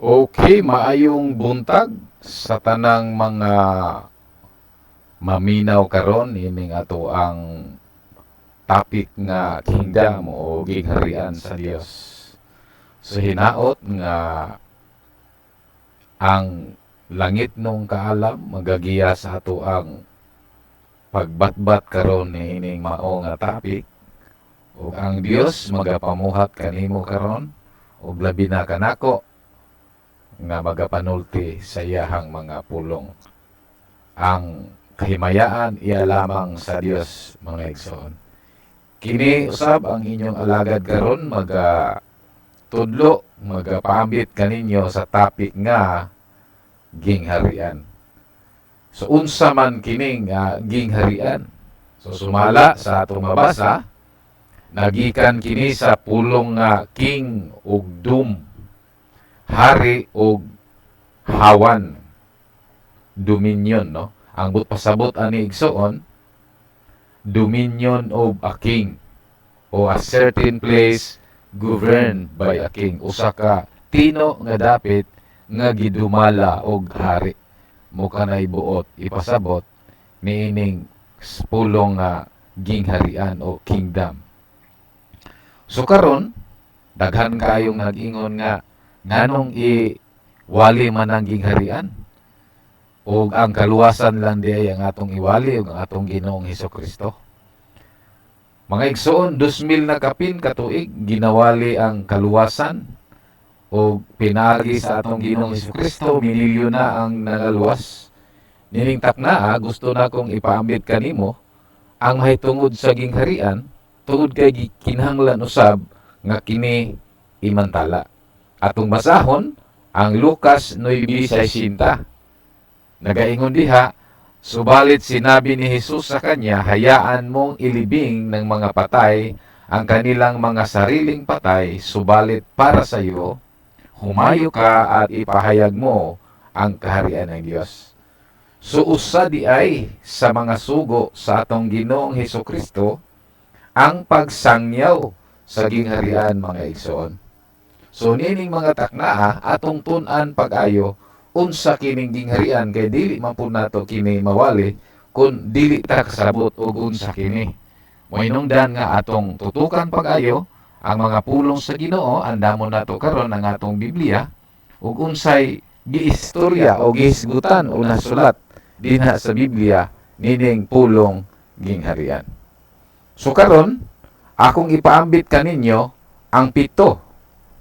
Okay, maayong buntag sa tanang mga maminaw karon ining ato ang topic nga kingdom o gingharian sa Dios. So hinaot nga ang langit nung kaalam magagiya sa ato ang pagbatbat karon ni ining mao nga topic ug ang Dios magapamuhat kanimo karon ug labi na kanako nga magapanulti sa iyahang mga pulong. Ang kahimayaan iya lamang sa Dios, mga igsoon. Kini usab ang inyong alagad karon tudlo magapaambit kaninyo sa topic nga gingharian. So unsa man kining gingharian? So sumala sa atong mabasa, nagikan kini sa pulong nga king ug dum, hari ug hawan, dominion, no? Ang pasabot ani igsoon, dominion of a king o a certain place governed by a king. Usa ka tino nga dapit nga gidumala og hari. Muka na ibuot ipasabot niining pulong nga gingharian o kingdom. So karon daghan kayong nag-ingon nga nganong iwali man ang gingharian o ang kaluwasan lang di ang atong iwali o ang atong Ginoong Hesukristo. Mga igsoon, 2000 na kapin katuig ginawali ang kaluwasan o pinagi sa atong Ginoong Hesukristo, minilyo na ang nalaluwas. Nining takna, gusto na kong ipaambit kanimo ang mahitungod sa gingharian tungod kay kinahanglan usab nga kini imantala. Atong basahon ang Lucas 9:60. Nagaingon diha, subalit sinabi ni Jesus sa kanya, hayaan mong ilibing ng mga patay ang kanilang mga sariling patay, subalit para sa iyo humayo ka at ipahayag mo ang kaharian ng Diyos. So usa di ay sa mga sugo sa atong Ginoong Hesukristo ang pagsangyaw sa gingharian, mga igsoon. So nining mga taknaa atong tun-an pag-ayo unsa kining gingharian kay dili man pud nato kini mawali kun dili ta kasabot og unsa kini. Moinungdan nga atong tutukan pag-ayo ang mga pulong sa Ginoo, andamon nato karon ang atong Biblia ug unsay giistorya o gihisgutan o nasulat dinha sa Biblia nining pulong gingharian. So karon akong ipaambit kaninyo ang 7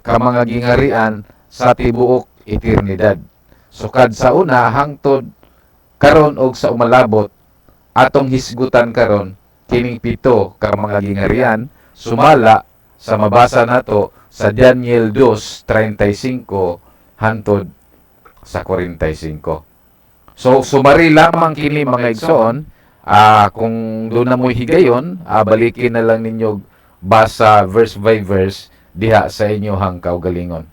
ka mga gingharian sa tibuok eternidad. Sukad sa una hangtod karon og sa umalabot atong hisgutan karon kining 7 ka mga gingharian sumala sa mabasa nato sa Daniel 2:35 hangtod sa 45. So sumari lamang kini, mga igsoon. Kung doon na mo higayon, balikin na lang ninyo basa verse by verse diha sa inyohang kaugalingon.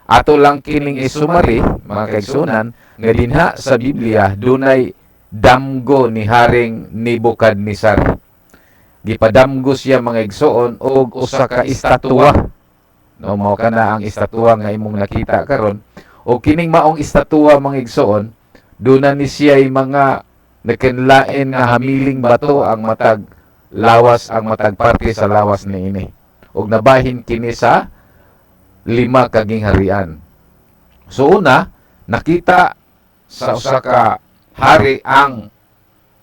Ato lang kining isumari, mga kaigsunan, nga dinha sa Biblia dunay damgo ni Haring Nebukadnezar. Gipadamgo siya, mga igsoon, og usa ka estatwa. No, mao kana ang estatwa nga imong nakita karon. O kining maong estatwa, mga igsoon, duna ni siya mga nakinlain nga hamiling bato ang matag lawas, ang matag parte sa lawas niini. Og nabahin kini sa 5 ka gingharian. So una, nakita sa usa ka hari ang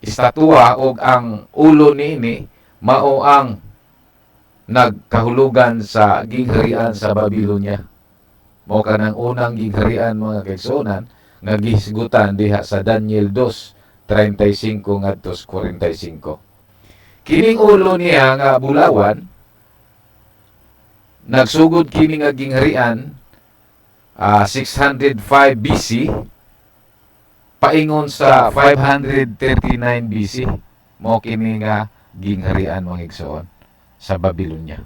estatwa og ang ulo niini mao ang nagkahulugan sa gingharian sa Babylonia. Mao kanang unang gingharian, mga kaigsuonan, nga gihisgutan diha sa Daniel 2:35 ngadto 45. Kining ulo niya nga bulawan, nagsugod kini nga gingharian 605 BC paingon sa 539 BC. Mao kini nga gingharian, mga igsoon, sa Babylonia.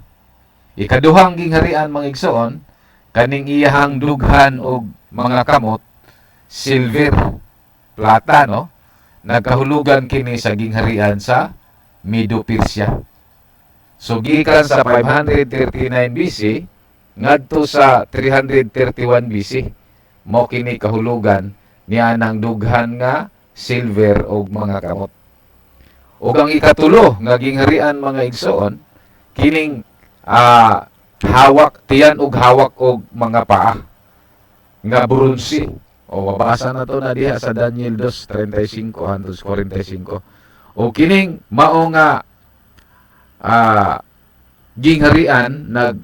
Ikaduhang gingharian, mga igsoon, kaning iyahang dughan og mga kamot, silver, plata, no? Nagkahulugan kini sa gingharian sa Medo-Persia. So gikan sa 539 BC ngadto sa 331 BC, Mao kini kahulugan niya ng dughan nga silver o mga kamot. Ug ang ikatulo nga gingharian mga igsoon kining hawak tiyan ug hawak og mga paa nga bronze. O mabasa na to na diha sa Daniel 2:35 hangtod 45. O kining mao nga gingharian nag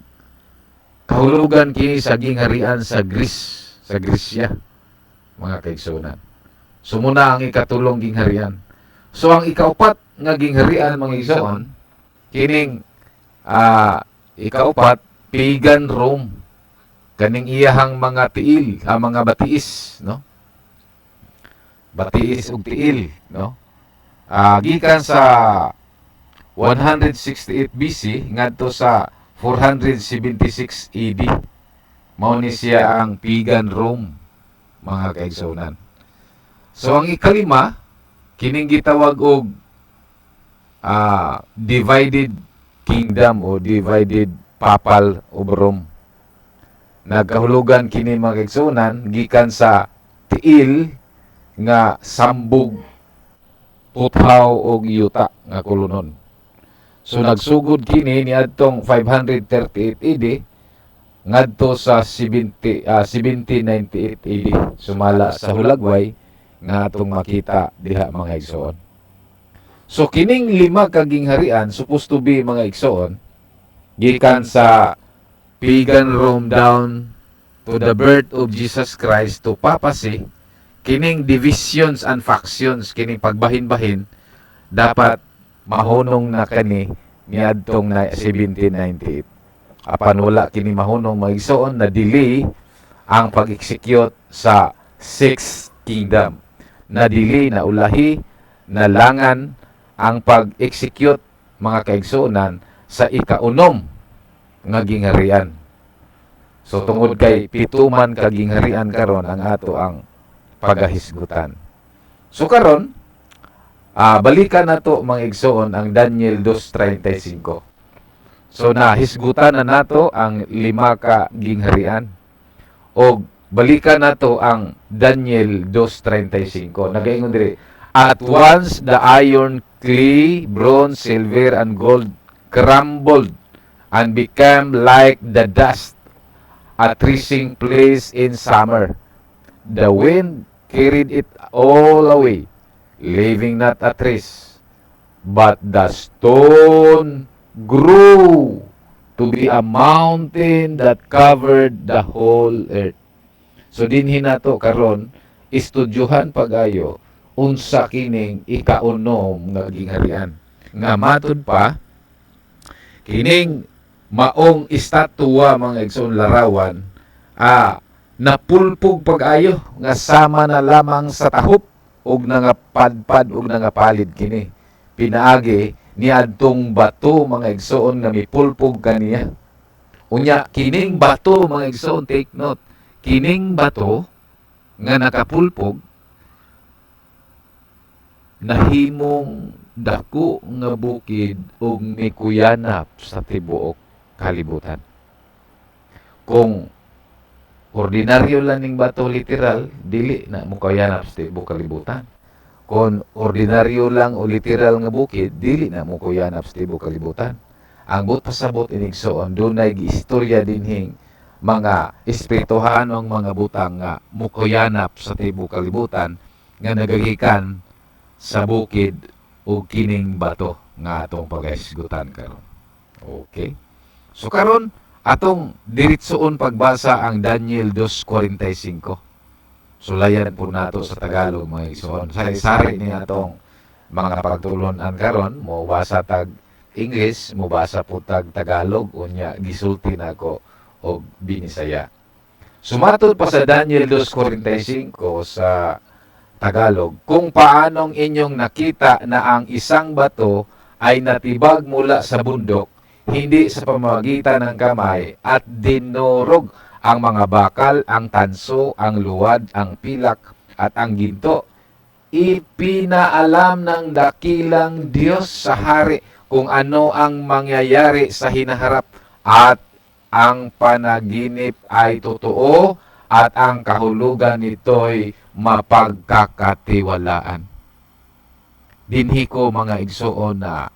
kahulugan kini sa gingharian sa Greece, sa Gresya, mga kaigsunan. So muna ang ikatulong gingharian. So ang ikaupat nga gingharian mga igsoon kining ikaupat pagan Rome, kaning iyahang mga tiil, mga batiis, no? Batiis ug tiil, no? Gikan sa 168 BC ngadto sa 476 AD. Mao ni siya ang pagan Rome, mga kaigsunan. So ang ikalima kining gitawag og divided kingdom o divided papal of Rome. Nagkahulugan kini mga kaigsunan gikan sa tiil nga sambog, puthaw og yuta nga kolonon. So nagsugod kini niadtong 538 AD ngadto sa 1798 AD. Sumala sa hulagway nga atong makita diha mga igsoon. So kining lima ka gingharian supposed to be mga igsoon gikan sa pagan Rome down to the birth of Jesus Christ to papacy. Kining divisions and factions, kining pagbahin-bahin dapat mahunong na kani niadtong 1798. Apan wala kini mahunong mga igsoon na delay ang pag-execute sa Sixth Kingdom. Na delay, na ulahi, na langan ang pag-execute mga kaigsuonan sa ikaunom nga gingharian. So tungod kay pituman ka gingharian karon ang ato ang pagahisgutan. So karon balikan nato mga igsoon ang Daniel 2:35. So nahisgutan na nato ang lima ka gingharian. O balikan nato ang Daniel 2:35. Nagaingon diri, at once the iron, clay, bronze, silver, and gold crumbled and became like the dust, a threshing place in summer. The wind carried it all away, leaving not a trace. But the stone grew to be a mountain that covered the whole earth. So dinhi nato karon istudyuhan pag-ayo unsa kining ikaunom nga gingharian. Nga matud pa kining maong estatwa mga igsoon larawan napulpog pag-ayo nga sama na lamang sa tahop ug nangapadpad ug nangapalid kini. Pinaagi niadtong bato mga igsoon nga mipulpog kaniya. Unya kining bato mga igsoon, take note, kining bato nga nakapulpog nahimong dako nga bukid ug mikuyanap sa tibuok kalibutan. Kung ordinaryo lang ning bato literal, dili na mukuyanap sa tibuok kalibutan. Kung ordinaryo lang o literal nga bukid, dili na mukuyanap sa tibuok kalibutan. Ang but pasabot inigsoon dunay giistorya dinhing mga espirituhan ng mga butang nga mukuyanap sa tibuok kalibutan nga nagagikan sa bukid o kining bato nga atong pagahisgutan karon. Okay? So karon atong diritsoon pagbasa ang Daniel 2:45. Sulayan po nato sa Tagalog mga igsoon. Sari-sari ni atong mga pagtulunan karon mo basa tag English, mo basa po tag Tagalog unya gisulti nako o Binisaya. Sumatod pa sa Daniel 2:45 sa Tagalog, kung paanong inyong nakita na ang isang bato ay natibag mula sa bundok, hindi sa pamamagitan ng kamay, at dinurog ang mga bakal, ang tanso, ang luwad, ang pilak, at ang ginto. Ipinaalam ng dakilang Diyos sa hari kung ano ang mangyayari sa hinaharap, at ang panaginip ay totoo at ang kahulugan nito'y mapagkakatiwalaan. Dinhi ko mga igsuon na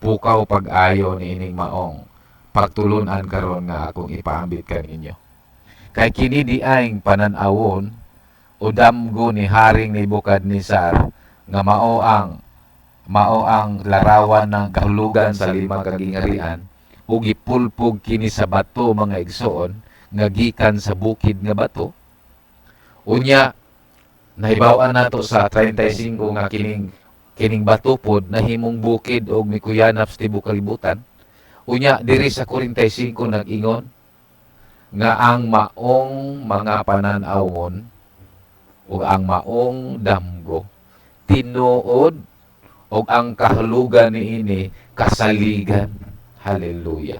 pukaw pag-ayo ni ining maong pagtulunan karon nga akong ipaambit kaninyo. Kay kini di aing pananawon o damgo ni Haring Nebukadnesar nga mao ang larawan ng kahulugan sa lima kagingharian ug gipulpog kini sa bato mga igsoon nga gikan sa bukid nga bato. Unya nahibaw-an nato sa 35 nga kining bato pod nahimong bukid og mikuyanap sa tibuok kalibutan. Unya diri sa 45 nag-ingon nga ang maong mga pananawon ug ang maong damgo tinuod ug ang kahulugan niini kasaligan. Hallelujah.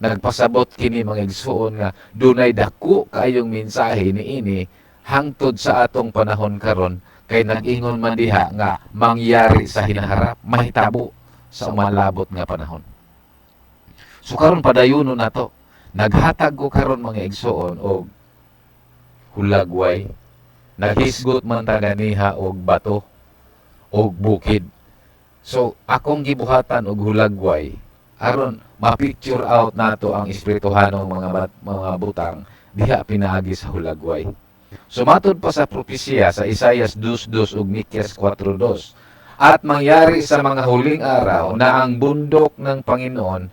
Nagpasabot kini mga igsuon nga dunay dako kaayong mensahe niini hangtod sa atong panahon karon kay nag-ingon man diha nga mangyari sa hinaharap mahitabo sa umalabot nga panahon. So karon padayunon nato. Naghatag ko karon mga igsuon og hulagway. Naghisgot man ta ganiha og bato og bukid. So akong gibuhatan og hulagway aron ma-picture out nato ang espirituhanong mga butang diha pinaagi sa hulagway. So matod pa sa propesya sa Isaias 2:2 ug Mikeas 4:2, at mangyari sa mga huling araw na ang bundok ng Panginoon,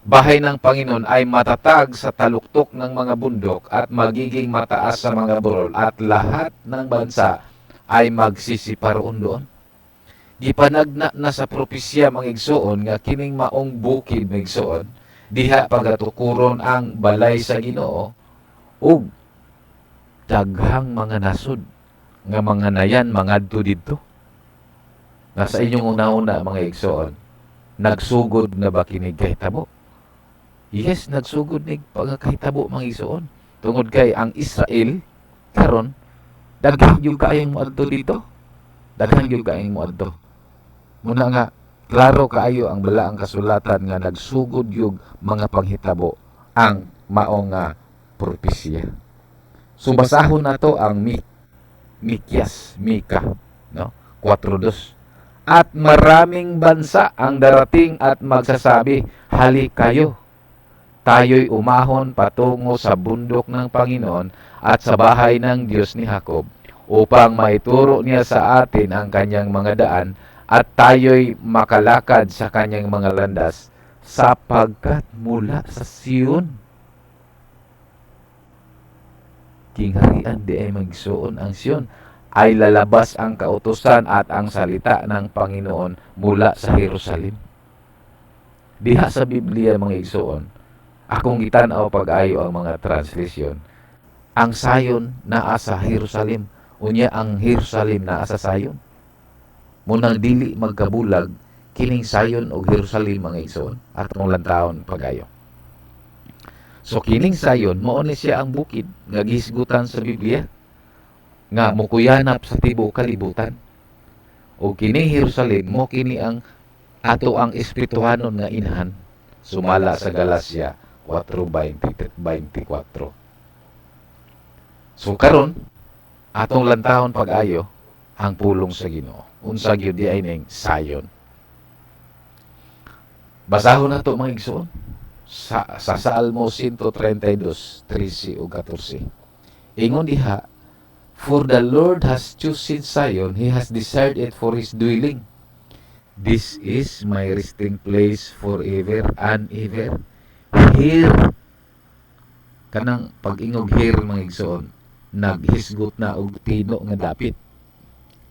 bahay ng Panginoon ay matatag sa taluktok ng mga bundok at magiging mataas sa mga burol at lahat ng bansa ay magsisiparoon doon. Gipanagna na sa propesya mga igsoon nga kining maong bukid mga igsoon diha pagatukuron ang balay sa Ginoo ug daghang mga nasod nga mga nayan mangadto didto. Nasa inyong una-una mga igsoon, nagsugod na ba kining kahitabo? Yes, nagsugod ni pagkakahitabo mga igsoon. Tungod kay ang Israel karon daghang gyud kaayong moadto dito. Daghang gyud kaayong moadto. Muna nga klaro kaayo ang balaang kasulatan nga nagsugod yung mga panghitabo ang maong nga propesya. So basahon nato ang Mikeas, Mika, no? 4:2. At maraming bansa ang darating at magsasabi, halik kayo. Tayo'y umahon patungo sa bundok ng Panginoon at sa bahay ng Diyos ni Jacob upang maituro niya sa atin ang kanyang mga daan at tayo'y makalakad sa kanyang mga landas sapagkat mula sa Sion kingharian di ay magsuon ang Sion ay lalabas ang kautusan at ang salita ng Panginoon mula sa Jerusalem. Diha sa Biblia mga igsoon, akong gitanaw pag-ayo ang mga translation. Ang Sion naa sa Jerusalem, unya ang Jerusalem naa sa Sion. Munang dili magkabulag kining Sion o Jerusalem mga igsoon atong lantawon pag-ayo. So kining Sion mao ni siya ang bukid nga gihisgutan sa Biblia nga mokuyanap sa tibuok kalibutan. O kining Jerusalem mo kini ang ato ang espirituhanon nga inhan sumala sa Galacia 4:20-24. So karon atong lantawon pag-ayo ang pulong sa Ginoo. Unsa gyud di ay ning Sion. Basahon nato mga igsoon sa Salmo 132:13 ug 14. Ingon diha, for the Lord has chosen Zion, He has desired it for His dwelling. This is my resting place forever and ever. Here, kanang pag-ingog here mga igsoon, naghisgot na og tino nga dapit.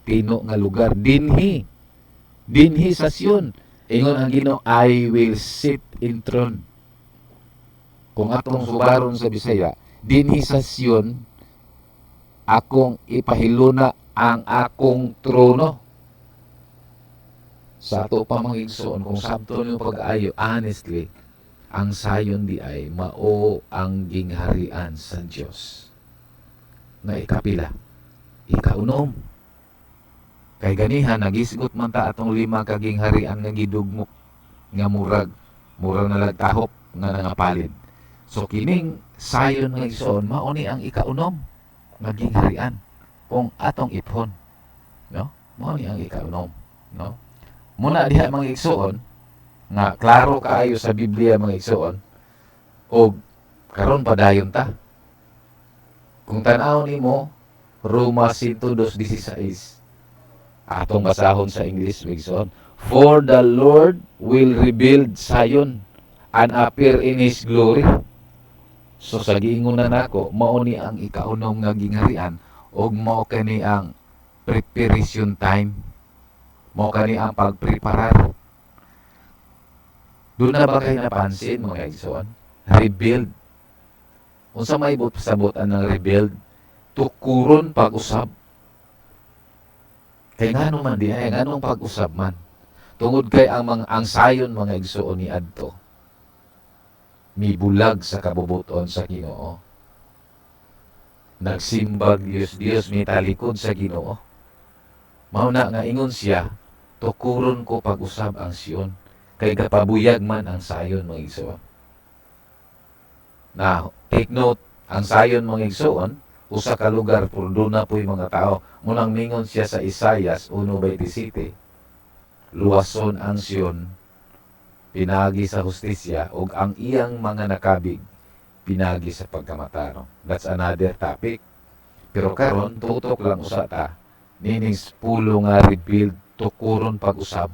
Tino nga lugar. Dinhi sa Sion. Ingon ang Ginoo, I will sit in throne. Kung atong subaron sa Bisaya, dinhi sa Sion, akong ipahiluna ang akong trono. Sa ato pa mga igsoon, kung sabto niyo pag-ayo, honestly, ang Sion di ay mao ang gingharian sa Dios. Nga ikapila, ikaunom. Kay ganihan nagisgot man ta atong lima ka gingharian nga gidugmok nga murag na lagtahop nga nangapalid. So kining sayon mga igsoon mao ni ang ikaunom nga gingharian kung atong iphon, no? Mao ni ang ikaunom, no? Muna diha mga igsoon nga klaro kaayo sa Biblia mga igsoon o karon padayon ta. Kung tan-aw nimo Roma 1:2:16 atong basahon sa English mga igsoon, for the Lord will rebuild Zion and appear in His glory. So sa giingunan nako mao ni ang ikaunom nga gingharian og mao kani ang preparation time, mao kani ang pagpreparar. Doon na ba kayo napansin mga igsoon? Rebuild. Unsa may sabutan ng rebuild? Tukuron pag-usab. Kay ngano man di ay nganong pag-usab man. Tungod kay ang sayon mga igsoon ni adto mibulag sa kabubuton sa Ginoo. Nagsimbag Dios mitalikod sa Ginoo. Mao na nga ingon siya, tukuron ko pag-usab ang Sion kay kapabuyag man ang sayon mga igsoon. Na take note, ang sayon mga igsoon usa ka lugar puro doon na po'y mga tao. Munang mingon siya sa Isaias 1:27, luwason ang Sion, pinagi sa hustisya, ug ang iyang mga nakabig, pinagi sa pagkamatano. That's another topic. Pero karon tutok lang usa ta, nining pulo nga rebuild, tukuron pag-usab.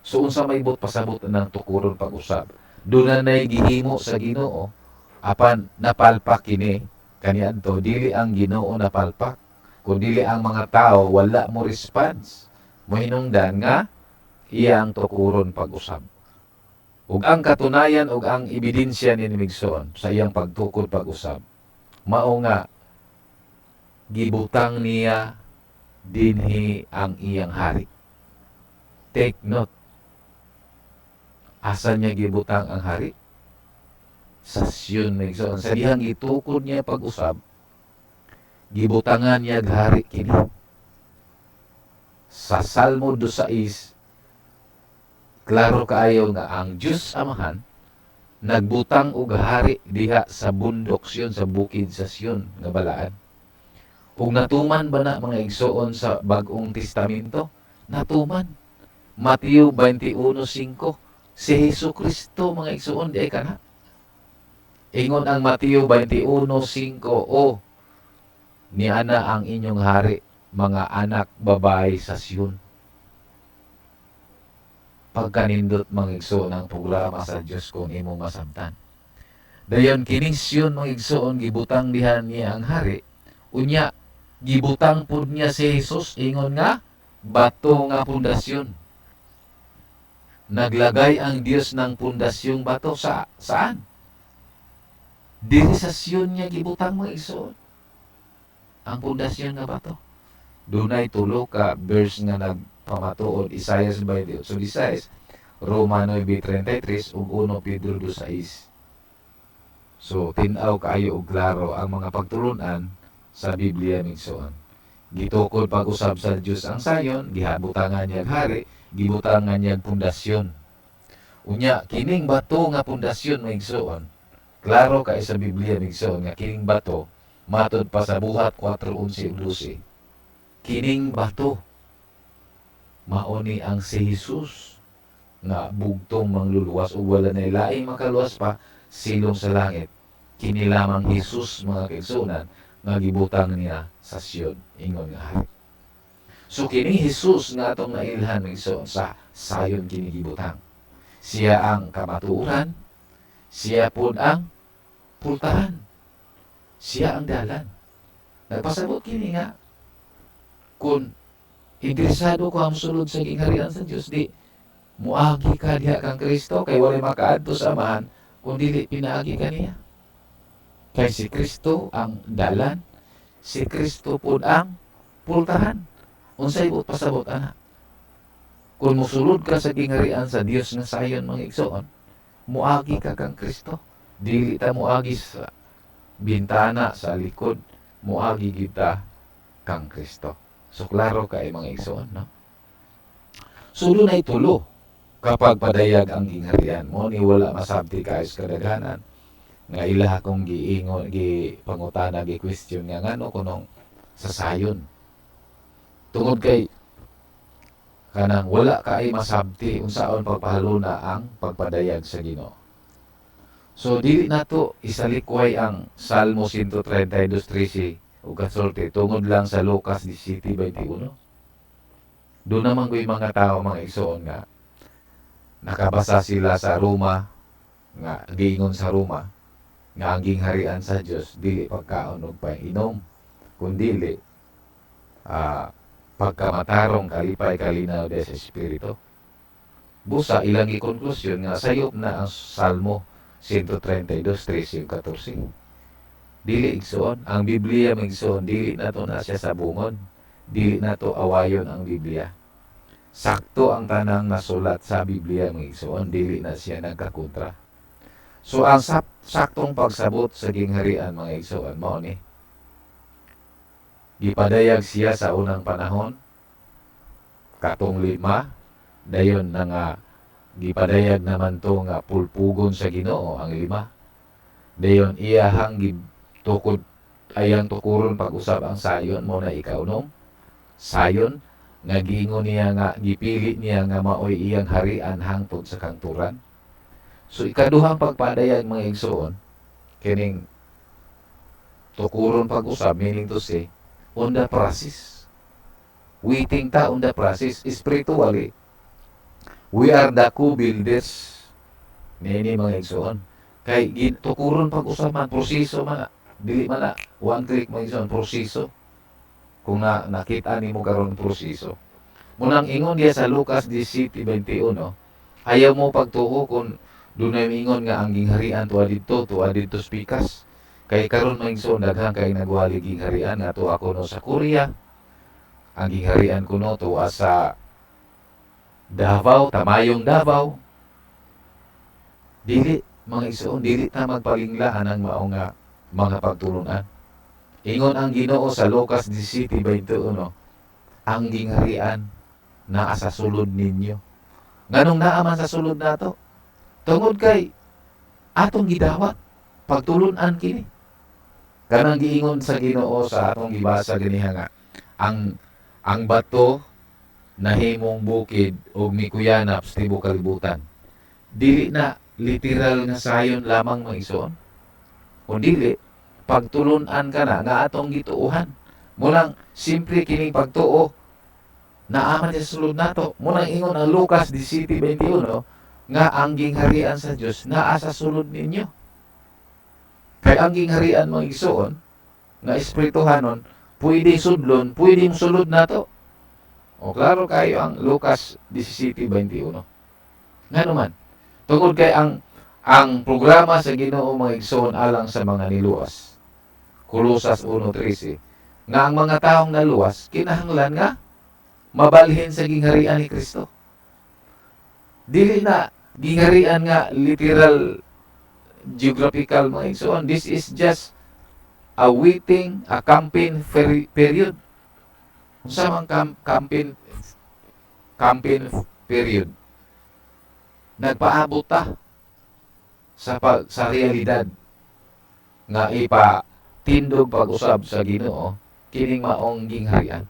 So unsa may pasabot ng tukuron pag-usab? Doon na gihimo sa Ginoo, apan napalpak kini kaniadto, dili ang Ginoo napalpak, kundi ang mga tao wala mo response. Mo hinungdan nga iyang tukuron pag-usab. Ug ang katunayan ug ang ebidensya ni Migsoon sa iyang pagtukod pag-usab, mao nga gibutang niya dinhi ang iyang hari. Take note. Asa niya gibutang ang hari? Sa Sion, Migsoon. Sa dihang gitukod niya pag-usab, gibutangan niya hari kini. Sa Salmo 2:6, klaro kaayo nga ang Diyos Amahan nagbutang og hari diha sa bundok Sion, sa bukid sa Sion nga balaan. Ug natuman ba na mga igsoon sa Bagong Testamento? Natuman. Mateo 21:5, si Jesucristo mga igsoon di ay kana. Ingon ang Mateo 21:5, o niana ang inyong hari, mga anak babae sa Sion. Pagkanindot mga igsoon ang programa sa Dios kung imo masabtan. Dayon kining Sion mga igsoon gibutang diha niya ang hari. Unya gibutang pud niya si Jesus, ingon nga bato nga pundasyon. Naglagay ang Dios ng pundasyong bato saan? Diri sa Sion niya gibutang mga igsoon ang pundasyon nga bato. Dunay tulo ka verse nga nagpamatuod, Isaias 28:16, Roma 9:33 ug 1 Pedro 2:6. So tin-aw kaayo og klaro ang mga pagtulunan sa Biblia migsoon. Gitukod pag-usab sa Dios ang sayon, gihabutangan niya hari, gibutangan niya pundasyon. Unya kining bato nga pundasyon migsoon, klaro kay sa Biblia migsoon nga kining bato matud pa sa Buhat 4:11-12. Kining bato mao ni ang si Jesus nga bugtong mangluluwas ug wala nay laing makaluwas pa silong sa langit. Kini lamang Jesus mga kaigsunan nga gibutang niya sa Sion, ingon nga hari. So kini Jesus nga atong nailhan migsoon sa sayon kini gibutang. Siya ang kamatuoran, siya pud ang pultahan. Siya ang dalan. Nagpasabot kini nga kung interesado ka mosulod sa gingharian sa Dios, di muagi ka diha kang Kristo kay walay makaadto sa Amahan kung dili pinaagi ka niya. Kay si Kristo ang dalan, si Kristo pud ang pultahan. Unsay ibot pasabot ana? Kung mosulod ka sa gingharian sa Dios nga sayon mga igsoon, muagi ka kang Kristo. Dili ta muagi sa bintana sa likod, muagi kita kang Kristo. So klaro kay mga igsoon, no? So doon ay tulo kapag padayag ang gingharian mo ni wala masabti kayo sa kadaghanan. nga ila akong giingon pangutana question nga ngano kunong sa sayon tungod kay kanang wala kay masabti unsaon pagpahaluna ang pagpadayag sa Ginoo. So dili nato isalikway ang Salmo 132:13 ug kasulti tungod lang sa Lucas 17:21. Doon naman ko yung mga tao mga igsoon nga nakabasa sila sa Roma nga giingon sa Roma nga ang gingharian sa Dios dili pagkaon ug painom kundili pagkamatarong kalipay kalinaw sa espiritu. Busa ilang gikonklusyon nga sayop na ang Salmo 132:13-14. Dili igsoon ang Biblia migsoon dili nato na siya sa bungon, dili nato awayon ang Biblia. Sakto ang tanang nasulat sa Biblia migsoon dili na siya nagkakontra. So ang saktong pagsabot sa gingharian mga igsoon mao ni gipadayag siya sa unang panahon katong 5 dayon na nga gipadayag naman to nga pulpugon sa Ginoo ang 5 dayon iyahang gitukod ayang tukuron pag-usab ang sayon mo na ikaw no sayon nga giingon niya nga gipili niya nga maoy iyang harian hangtod sa kanturan. So ikaduhang pagpadayag mga igsoon kining tukuron pag-usab meaning to say on the process. Waiting ta on the process spiritually. We are the co-builders. Nini mga igsoon. Kay tukuron pag-usab man proseso man dili man na one click mga igsoon proseso. Kung nakita nimo karon proseso. Munang ingon diya sa Lucas 17:21, ayaw mo pagtuo kung dunay ingon nga ang gingharian tuwa dito spikas. Kay karon mga igsoon daghang kay nagwali gingharian nga tuwa kuno sa Korea. Ang gingharian kuno tuwa sa Davao, Tamayong Davao. Dili mga igsoon, dili ta magpalinglaan ang mao nga mga pagtulunan. Ingon ang Ginoo sa Lucas 17:21, ang gingharian naa sa sulod ninyo. Nganong naa man sa sulod nato? Tungod kay atong gidawat pagtulunan kini. Kanang giingon sa Ginoo sa atong gibasa ganiha nga ang bato nahimong bukid ug mikuyanap sa tibuok kalibutan. Dili na literal nga sayon lamang mga igsoon. Kundi pagtulunan ka na nga atong gituuhan. Mulang simple kining pagtuo naaman sa sulod nato. Mulang ingon ang Lucas 17:21 nga ang gingharian sa Dios naa sa sulod ninyo. Kay ang gingharian mga igsoon nga espirituhanon pwede sudlon, pwede sulod nato. O klaro kayo ang Lucas 17:21. Ngano man, tungod kay ang programa sa Ginoo mga igsoon alang sa mga niluwas. Kolosas 1:13 nga ang mga taong naluwas kinahanglan nga mabalhin sa gingharian ni Kristo. Dili na gingharian nga literal geographical mga igsoon. This is just a waiting, a campaign period. Unsa man campaign period. Nagpaabot ta sa realidad nga ipatindog pag-usab sa Ginoo kining maong gingharian.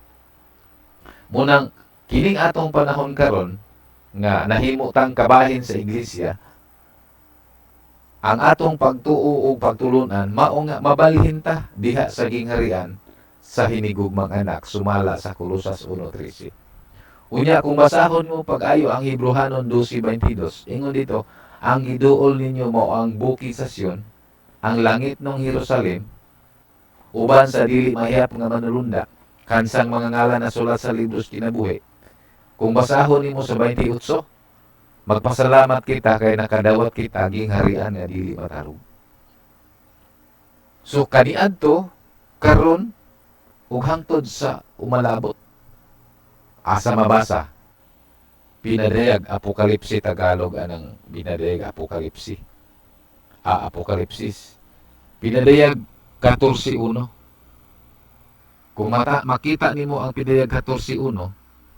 Munang kining atong panahon karon nga nahimo tang kabahin sa iglesia, ang atong pagtuo ug pagtulunan mao nga mabalhin ta diha sa gingharian sa hinigugmang anak sumala sa Kolosas 1:13. Unya kung basahon mo pag-ayo ang Hebrehanon 12:22, ingon dito, ang giduol ninyo mao ang bukid sa Sion, ang langit ng Jerusalem, uban sa dili mahiyap nga manulunda, kansang mga ngalan na sulat sa libros kinabuhi. Kung basahon nimo sa 28, magpasalamat kita kay nakadawat kita gingharian nga dili matarong. So kaniadto karon ug hangtod sa umalabot. Asa mabasa? Pinadayag Apokalipsi Tagalog anang binadayag Apokalipsi. Apokalipsis. Pinadayag 14:1. Kung makita nimo ang pinadayag 14:1,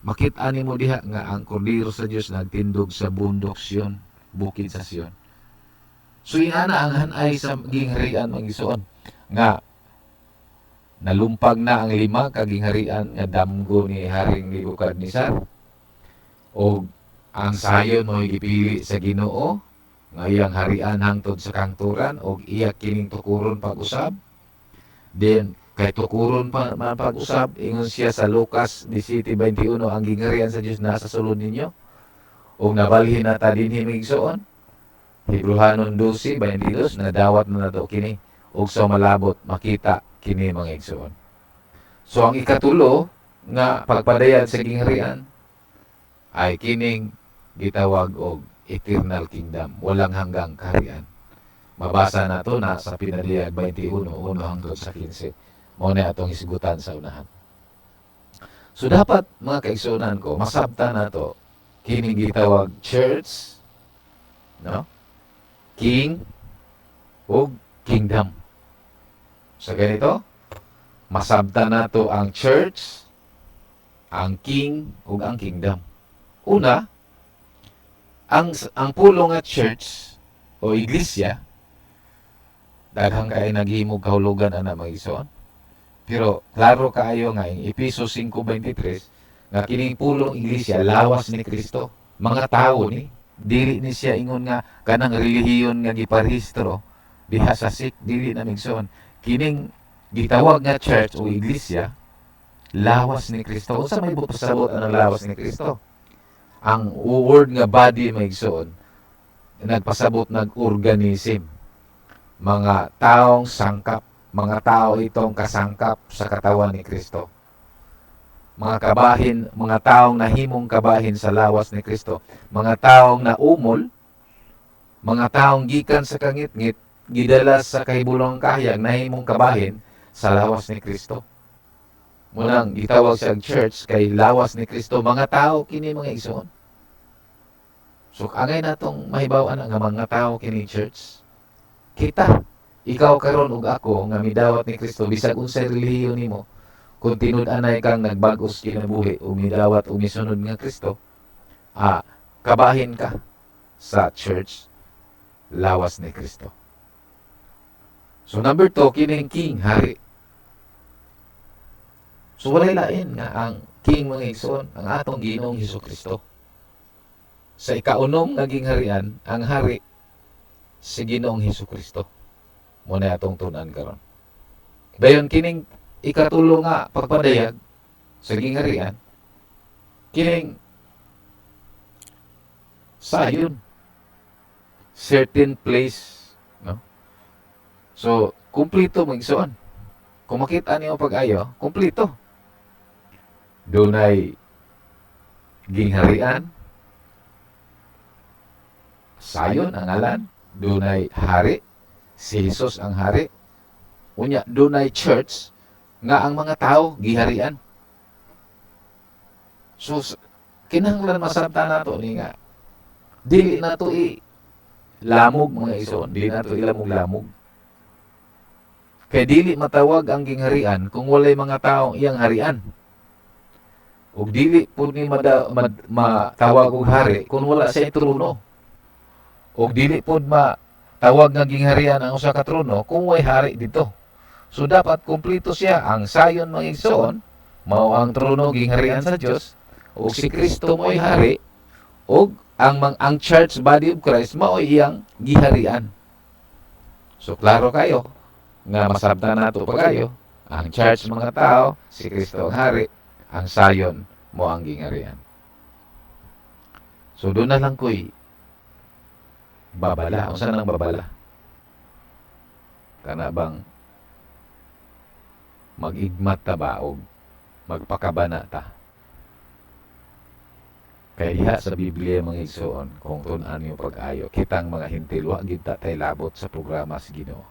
makita nimo diha nga ang kordero sa Dios nagtindog sa bundok Sion, bukid sa Sion. So inana ang hanay sa gingharian magisuon nga nalumpag na ang 5 ka gingharian nga damgo ni Haring Nebukadnezar o ang sayon mo gipili sa Ginoo nga iyang harian hangtod sa kangturan o iya kining tukuron pag-usab. Then kay tukuron pa man pag-usab ingon siya sa Lucas 17:21 ang gingharian sa Dios nasa sulod ninyo o nabalhin na ta dinhi migsuon. Hebrehanon 12:22 na dawat na nato kini ug sa malabot makita kini mga igsoon. So ang ikatulo nga pagpadayan sa gingharian ay kining gitawag og eternal kingdom, walang hanggang kaharian. Mabasa na to na sa Pinadiyag 21:1 hangtod sa 15. Mao na atong isgutan sa unahan. So dapat mga kaigsuonan ko, masabtan na to kining gitawag church, no? King ug kingdom. Sa ganito, masabtan na to ang church, ang king ug ang kingdom. Una, ang pulong at church o iglesia daghang kay naghimog kahulugan ana magigsoon. Pero klaro kaayo nga ing Efeso 5:23 nga kining pulong iglesia lawas ni Kristo, mga tawo ni dili ni siya ingon nga kanang relihiyon nga giparehistro diha sa sik dili na migsoon. Kining gitawag nga church o iglesia lawas ni Kristo. Unsa may pasabot ang lawas ni Kristo? Ang word nga body maigsoon nagpasabot nag-organism, mga taong sangkap, mga tao itong kasangkap sa katawan ni Kristo, mga kabahin, mga taong nahimong kabahin sa lawas ni Kristo, mga taong naumol, mga taong gikan sa kangit-ngit gidala sa kahibulong kahayag nahimong kabahin sa lawas ni Kristo. Munang gitawag sa church kay lawas ni Kristo, mga tao kini mga igsoon. So angay natong mahibaw-an nga mga tao kini church. Kita, ikaw karon ug ako nga midawat ni Kristo bisag unsay relihiyon nimo, kung tinud-anay kang nagbag-os kinabuhi ug midawat ug misunod nga Kristo, kabahin ka sa church lawas ni Kristo. So number 2, kining king, hari. So walay lain nga ang king mga igsoon, ang atong Ginoong Hesukristo. Sa ikaunom nga gingharian, ang hari si Ginoong Hesukristo. Muna atong tunan karon. Dayon kining ikatulo nga pagpadayag sa gingharian, kining sayon, certain place, no? So kumplito magsuon. Kung makita niyo pag-ayo, kumplito. Dunay gingharian, sayon ang ngalan, dunay hari, si Jesus ang hari. Unya dunay church nga ang mga tao giharian. So kinahanglan masabtan nato ni nga dili nato lamog mga igsoon, dili nato ilamog-lamog. Kay dili matawag ang gingharian kung walay mga taong iyang harian. Ug dili pud ni matawag og hari kung wala siya trono. Ug dili pud matawag nga gingharian ang usa ka trono kung way hari dito. So dapat kumpleto siya ang sayon mga igsoon, mao ang trono gingharian sa Dios, ug si Kristo mo'y hari, ug ang church body of Christ mao iyang giharian. So klaro kayo nga masabtan nato pagayo ang church mga tao, si Kristo ang hari, ang sayon mo ang gingharian. So doon na lang ko'y babala. Unsa nang babala? Kana bang mag-igmat ta ba o magpakabana ta? Kaya diha sa Biblia mga igsoon, kung tunan niyo pag-ayo, kitang mga hintil, wa gid ta tay labot sa programa sa Ginoo.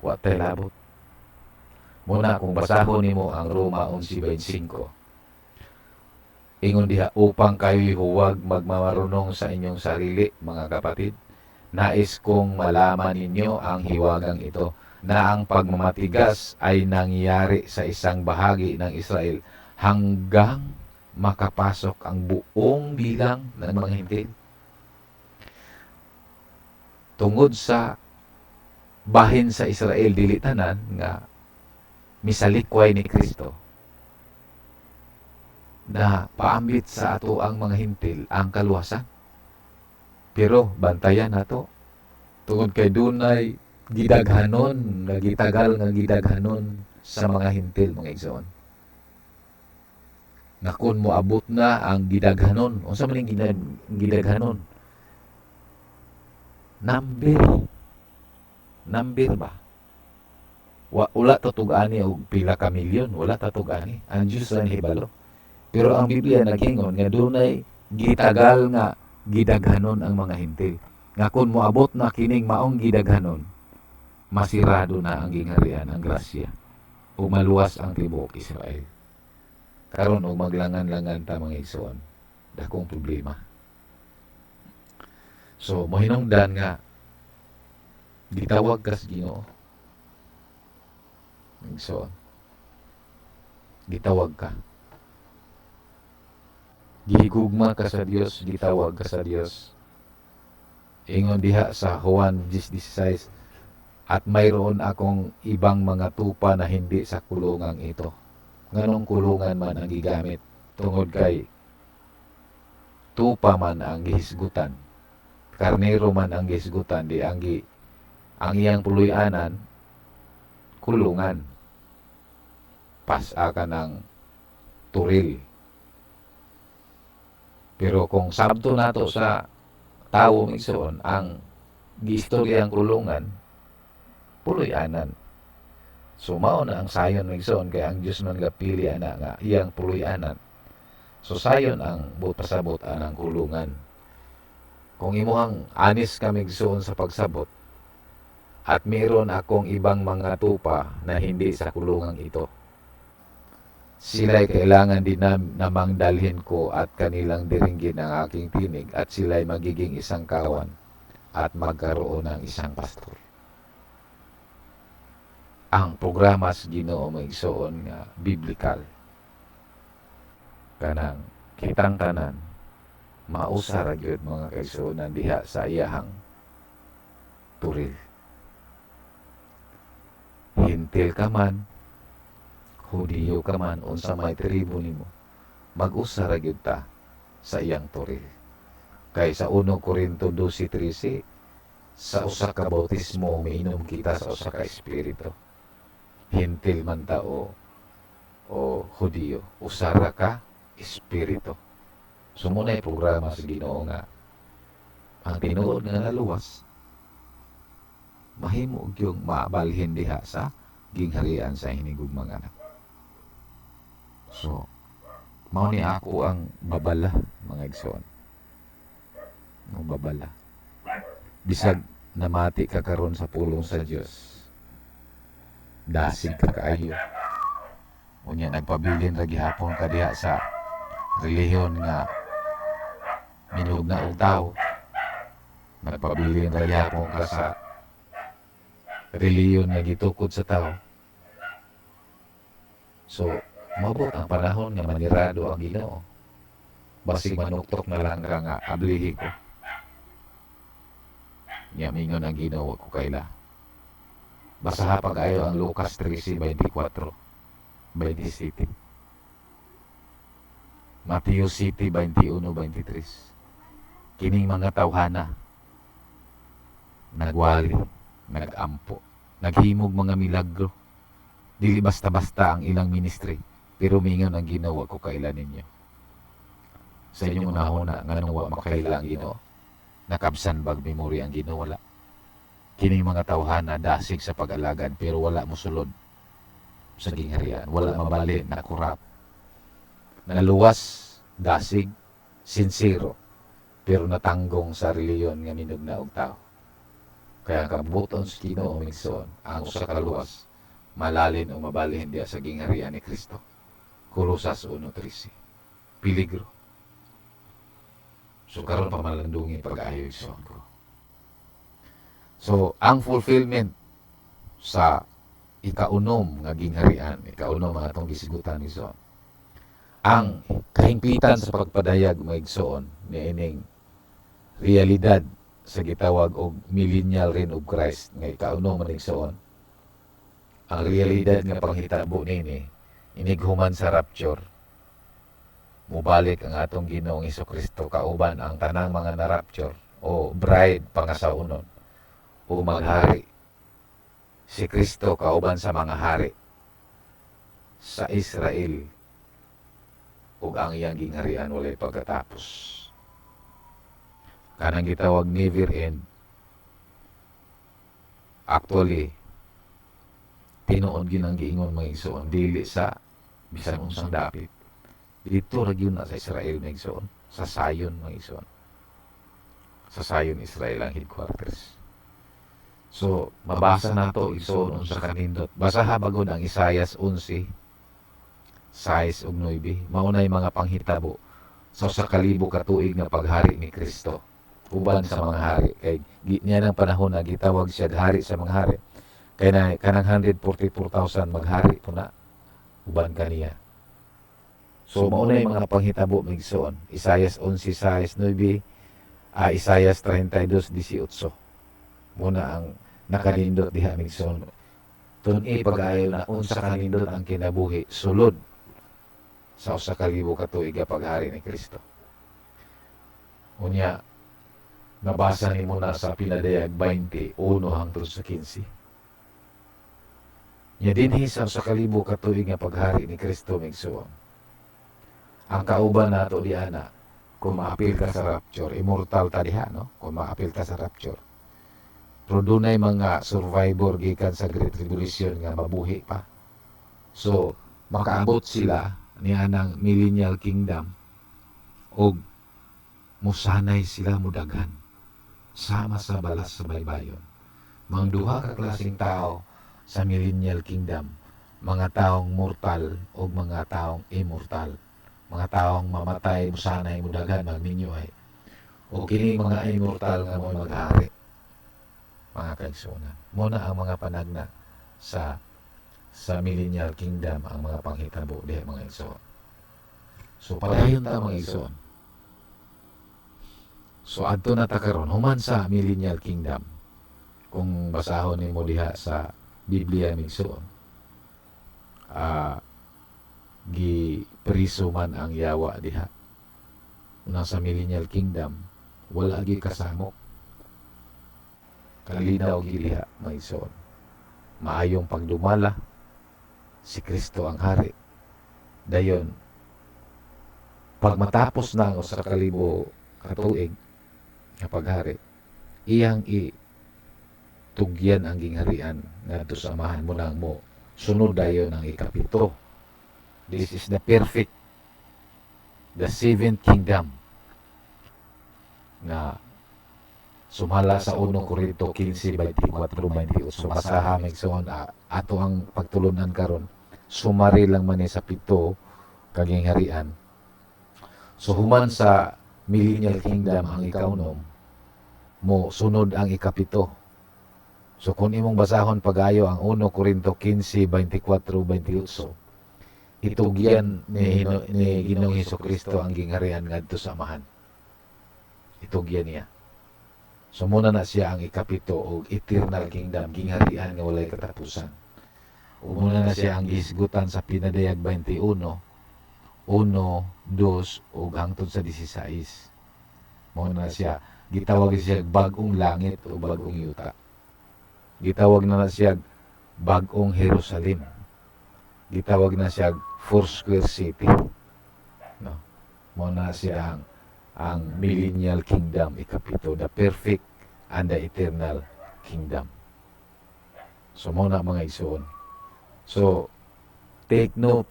Wa tay labot. Muna kung basahon nimo ang Roma 11:25. Ingon diha, upang kayo'y huwag magmamarunong sa inyong sarili, mga kapatid. Nais kong malaman ninyo ang hiwagang ito, na ang pagmamatigas ay nangyayari sa isang bahagi ng Israel hanggang makapasok ang buong bilang ng mga hintil. tungod sa bahin sa Israel dili tanan nga misalikway ni Kristo na paambit sa ato ang mga hintil ang kaluwasan. Pero bantayan nato tungod kay dunay gidaghanon nga gitagal nga gidaghanon sa mga hintil mga igsoon. Nga kun moabot na ang gidaghanon, unsa man ang gidaghanon? Number ba? Wala tatugani og pila ka milyon, wala tatugani. Ang Diyos lang hibalo. Pero ang Biblia naghingon nga dunay gitagal nga gidaghanon ang mga hintil. Nga kun moabot na kining maong gidaghanon, masirado na ang gingharian, ang grasya, o maluwas ang tibuok Israel. Karon og maglangan-langan ta mga igsoon, dakong problema. So mohinungdan nga gitawag ka sa Ginoo. Igsoon, gitawag ka. Gihigugma ka sa Dios, gitawag ka sa Dios. Ingon diha sa Juan 10:16, at mayroon akong ibang mga tupa na hindi sa kulungang ito. Nganong kulungan man ang gigamit tungod kay tupa man ang gihisgutan, karnero man ang gihisgutan, di ang iyang puluyanan kulungan, pasa ka ng turil. Pero kung sabto nato sa tao migsoon ang giistoryang kulungan, puluyanan. So mao na ang sayon migsoon kay ang Dios man gapili ana nga iyang puluyanan. So sayon ang pasabot anang kulungan. Kung imuhang anis ka migsoon sa pagsabot, at meron akong ibang mga tupa na hindi sa kulungang ito, sila'y kailangan din namang dalhin ko at kanilang diringgin ang aking tinig, at sila'y magiging isang kawan at magkaroon ng isang pastor. Ang programa sa Ginoo maigsoon nga biblikal. Kanang kitang tanan mausa ra gyud mga kaigsuonan diha sa iyahang turil. Hintil ka man, Hudiyo ka man, unsa may tribo nimo, mag-usa ra gyud ta sa iyang turil. Kay sa 1 Corinto 12:13, sa usa ka bautismo miinom kita sa usa ka espiritu. Hintil man ta o Hudiyo, usara ka espiritu. Sumunay programa sa Ginoo nga ang tinuod nga naluwas mahimo gyung maabalhin diha sa gingharian sa hinigugmang anak. So mao ni ako ang babala mga igsoon. Ang babala. Bisag namati ka karon sa pulong sa Dios, dasig ka kaayo. Unya nagpabilin ra gihapon ka diha sa relihiyon nga minugna og tawo. Nagpabilin ra gihapon ka sa relihiyon nga gitukod sa tawo. So mabot ang panahon nga manirado ang Ginoo. Basig manuktok na lang ka nga ablihi ko. Nya mingon ang Ginoo ko kaila. Basaha pa kayo ang Lucas 13:24, 27. Mateo 7:21-23. Kining mga tawhana nagwali, nagampo, naghimog mga milagro. Dili basta-basta ang ilang ministry, pero mingon ang Ginoo ko kaila ninyo. Sa inyong unahuna nganong wa makaila ang Ginoo, nakabsan bag memorya ang Ginoo wala. Kining mga tawhana dasig sa pag-alagad pero wala mosulod sa gingharian, wala mabali, nakurap, naluwas, dasig, sincero, pero natanggong sa reliyon nga minugna og tao. Kaya kabuton sa Ginoo migsoon ang usa ka luwas, malalin o mabalhin diya sa gingharian ni Kristo. Kolosas 1:13. Peligro. So karon pa malandungi pag-ayo igsoon ko. So ang fulfillment sa ikaunom nga gingharian, ikaunom ang atong gisigutan igsoon. Ang kahingpitan sa pagpadayag maigsoon niining realidad sa gitawag og millennial reign of Christ nga ikauno man igsoon. Ang realidad nga panghitabo nini inighuman sa rapture, mubalik ang atong Ginoong Hesukristo kauban ang tanang mga na-rapture o bride pangasaunon o maghari. Si Kristo kauban sa mga hari sa Israel ug ang iyang gingharian walay pagkatapos. Kanang gitawag never end. Actually, tinuod gyud ang giingon mga igsoon dili sa bisan unsang dapit. Dito ra gyud na sa Israel mga igsoon, sa Zion mga igsoon. Sa Zion Israel ang headquarters. So, mabasa na to igsoon unsa kanindot. Basaha bagod ang Isaias 11 6 ug 9. Maunay mga panghitabo sa usa ka libo ka tuig nga paghari ni Kristo. Uban sa mga hari kay niya ng panahon na gitawag siya hari sa mga hari. Kay na kanang 144,000 maghari po na uban kaniya. So maunay mga panghitabo migsoon. Isaias 11 6 9, Isaias 32:18. Muna ang nakanindot diha migsoon. Tun-i pag-ayo na unsa kanindot ang kinabuhi sulod sa usa ka libo ka tuig nga paghari ni Kristo. Unya nabasa ni mo na sa Pinadayag 21 hangtod sa 15. Nya dinhi sa usa ka libo ka tuig nga paghari ni Kristo migsuon. Ang kauban nato di ana kung maapil ka sa rapture, immortal ta diha no? Kung maapil ka sa rapture. Pero dunay mga survivor gikan sa Great Tribulation nga mabuhi pa. So makaabot sila ni anang millennial kingdom og musanay sila mudaghan sama sa balas sa baybayon. Mga duha ka klaseng tao sa millennial kingdom, mga taong mortal o mga taong immortal, mga taong mamatay musanay mudaghan magninyo ay o kini mga immortal nga mo maghari mga kaigsunan. Muna ang mga panagna sa millennial kingdom ang mga panghitabo diha mga igsoon. So padayon ta mga igsoon. So adto na ta karon human sa millennial kingdom. Kung basahon nimo diha sa Biblia migsoon, gi priso man ang yawa diha. Una sa millennial kingdom wala gi kasamok. Kalinaw gi diha mga igsoon. Maayong pagdumala si Kristo ang hari. Dayon pag matapos na ang usa ka libo ka tuig nga paghari, iyang tugyan ang gingharian ngadto sa amahan mo nang mo sunod dayon ang ikapito. This is the perfect, the seventh kingdom na sumala sa 1 Korinto 15:24-28. Basaha migsoon ato ang pagtulunan karon. Sumari lang man sa pito kagingharian. So human sa millennial kingdom ang ikaunom, mo sunod ang ikapito. So kung imong basahon pagayo ang 1 Korinto 15:24-28, itugyan ni Ginoong Hesukristo ang gingharian ngadto sa amahan. Itugyan niya. So muna na siya ang ikapito o eternal kingdom, gingharian nga walay katapusan. O muna na siya ang isgutan sa Pinadayag 21, 1, 2 ug hangtod sa 16. Muna na siya, gitawag siya bag-ong langit o bag-ong yuta. Gitawag na siya bag-ong Jerusalem. Gitawag na siya Foursquare City. No. Muna siya ang millennial kingdom ikapito, the perfect and the eternal kingdom. So muna mga igsoon. So take note,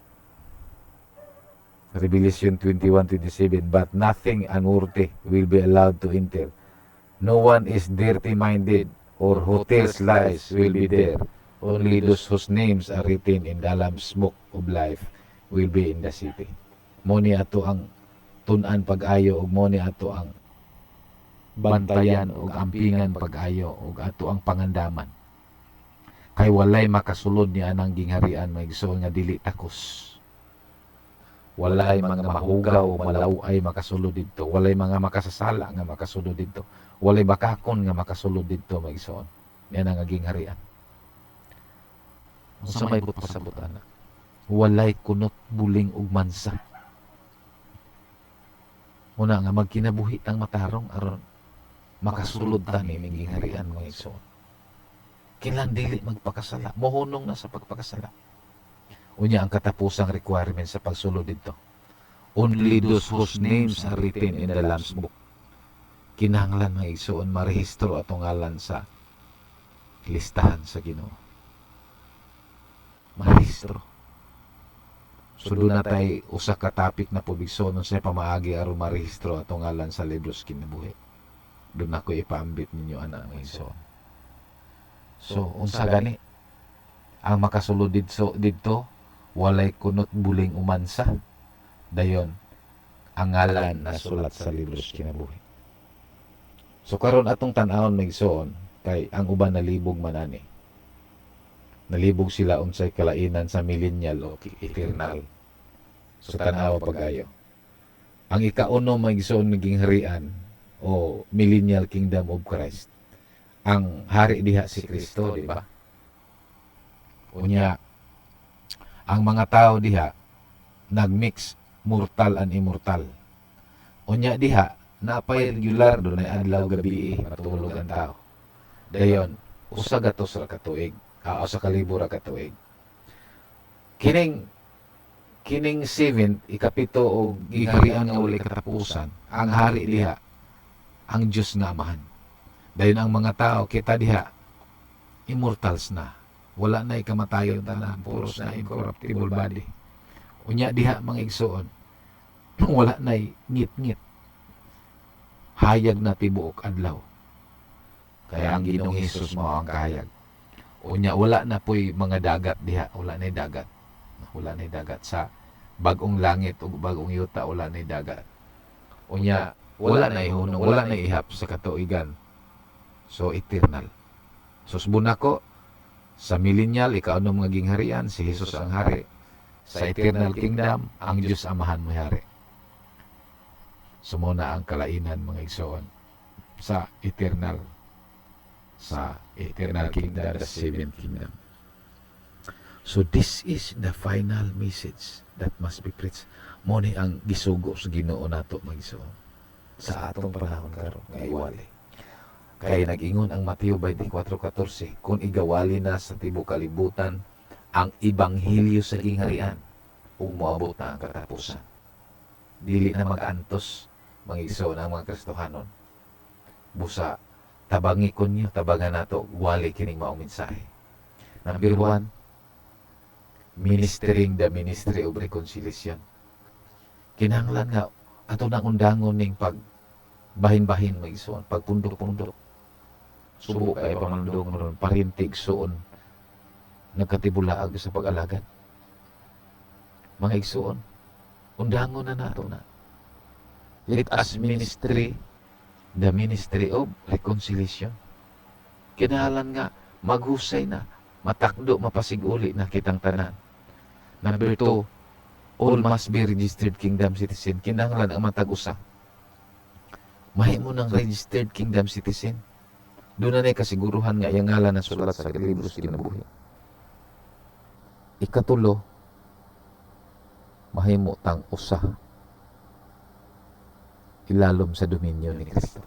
Revelation 21:27, but nothing unworthy will be allowed to enter. No one is dirty-minded or who tells lies will be there. Only those whose names are written in the Lamb's book of life will be in the city. Moni ato ang tun-an pag-ayo ug moni ato ang bantayan ug ampingan pag-ayo ug ato ang pangandaman. Kay walay makasulod ni anang gingharian maigsoon nga dili takos. walay mga mahugaw malaway makasulod didto, walay mga makasasala nga makasulod didto, walay bakakon nga makasulod didto maigsoon. Yan ang aging harian. Unsa may but pasabot ana? Walay kunot buling ug mansa. Una nga magkinabuhi ang matarong aron makasulod ta ni minging harian mo igsoon. Kinahanglan dili magpakasala, mohunong na sa pagpakasala. Unya ang katapusang requirement sa pagsulod dito. Only those whose names are written in the Lamb's Book. Kinahanglan mga igsoon marehistro atong ngalan sa listahan sa Ginoo. Marehistro. So doon na tayo usa ka topic na pubigso nun sa pamaagi aron marehistro atong ngalan sa libro sa kinabuhi. Doon ako ipaambit ninyo ana mga igsoon. So unsa gani ang makasulod didto walay kunot buling umansa dayon ang ngalan na sulat sa libro sa kinabuhi. So karon atong tan-awon mga igsoon kay ang uban nalibog man ani. Nalibog sila unsay kalainan sa millennial o eternal. So tan-aw pagayo. Ang ikauno mga igsoon naging harian o millennial kingdom of Christ. Ang hari diha si Kristo, di ba? Unya ang mga tao diha nagmix mortal and immortal. Unya diha napay regular do na adlaw gabi matulog ang tao. Dayon usa gatos ra ka tuig, usa ka libo ra ka tuig. Kining 7 ikapito og giharian nga wala katapusan. Ang hari diha ang Dios nga Amahan. Dayon ang mga tao kita diha immortals na. Wala na ikamatayon tanan, puros na incorruptible body. Unya diha mga igsoon, wala na ngit-ngit. Hayag na tibuok adlaw. Kaya ang Ginoong Hesus mao ang kahayag. Unya wala na po'y mga dagat diha, wala na dagat. Wala na dagat sa bagong langit ug bagong yuta, wala na dagat. Unya wala na ihunong, wala na ihap sa katuigan. So eternal. So subunako sa millennial, ikaw ano maging harian, si Jesus ang hari. Sa eternal kingdom, ang Diyos Amahan mo hari. Sumuna ang kalainan mga igsoon sa eternal kingdom, the seventh kingdom. So this is the final message that must be preached. Mo ni ang gisugo sa Ginoo nato mga igsoon sa atong panahon karon nga iwali. Kaya nag-ingon ang Mateo 24:14, kung igawali na sa tibuok kalibutan ang ibanghilyo sa gingharian, ug moabot na ang katapusan. Dili na mag-antos mga igsoon ang mga Kristohanon. Busa tabangi kunyo, tabangan nato wali kining maong mensahe. Number 1, ministering the ministry of reconciliation. Kinahanglan nga ato nang undangon ning bahin-bahin mga igsoon, pagpundok-pundok. Subo kay pamandong ron parintig suon nagkatibulaag sa pag-alagad. Mga igsoon, undangon na nato na. Let us ministry the ministry of reconciliation. Kinahanglan nga maghusay na, matakdo, mapasiguli na kitang tanan. Number 2, all must be registered kingdom citizen. Kinahanglan ang matag-usa. Mahimo ng registered kingdom citizen. Doon na kasiguruhan nga yung ngalan na sulat sa libro sa kinabuhi. Ikatulo, mahimo tang usa ilalom sa dominyo ni Kristo.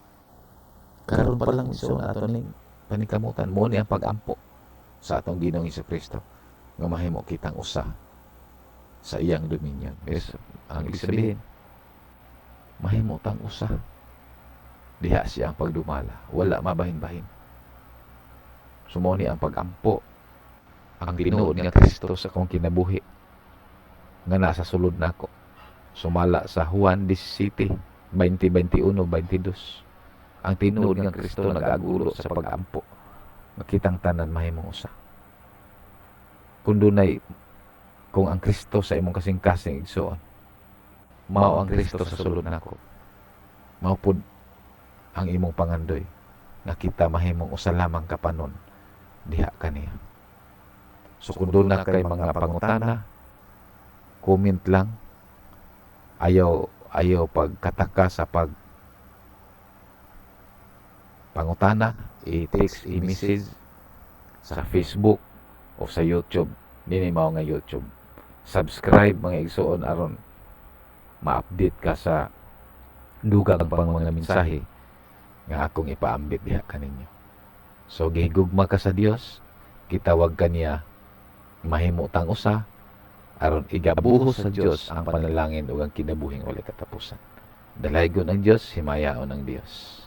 Karon pa lang iso na ato ning panikamutan mo ni ang pag-ampo sa atong Ginoong Kristo nga mahimo kitang usa sa iyang dominyon. Yes, ang ibig sabihin, mahimo tang usa. Diha siya ang pagdumala, wala mabahin-bahin. Sumuni ang pag-ampo, ang tinuod nga Kristo sa akong kinabuhi nga nasa sulod nako. Sumala sa Juan 17, 20, 21, 22. Ang tinuod nga Kristo nagagulo sa pag-ampo. Makitang tanan mahimong usa. Kung ang Kristo sa imong kasing-kasing igsoon, mao ang Kristo sa sulod nako. Mao pud ang imong pangandoy nga kita mahimong usa lamang kapanon diha kaniya. So kung doon na kay mga pangutana, comment lang ayaw pagkataka sa pangutana, i-text, i-message sa Facebook o sa YouTube. Dini mao nga YouTube. Subscribe mga igsoon aron ma-update ka sa dugang pang mga mensahe nga akong ipaambit diha kaninyo. So gihigugma ka sa Dios, kitawag kaniya mahimutang usa aron igabuhos sa Dios ang panalangin ug ang kinabuhing walay katapusan. Dalaygon ang Dios, himayaon ang Dios.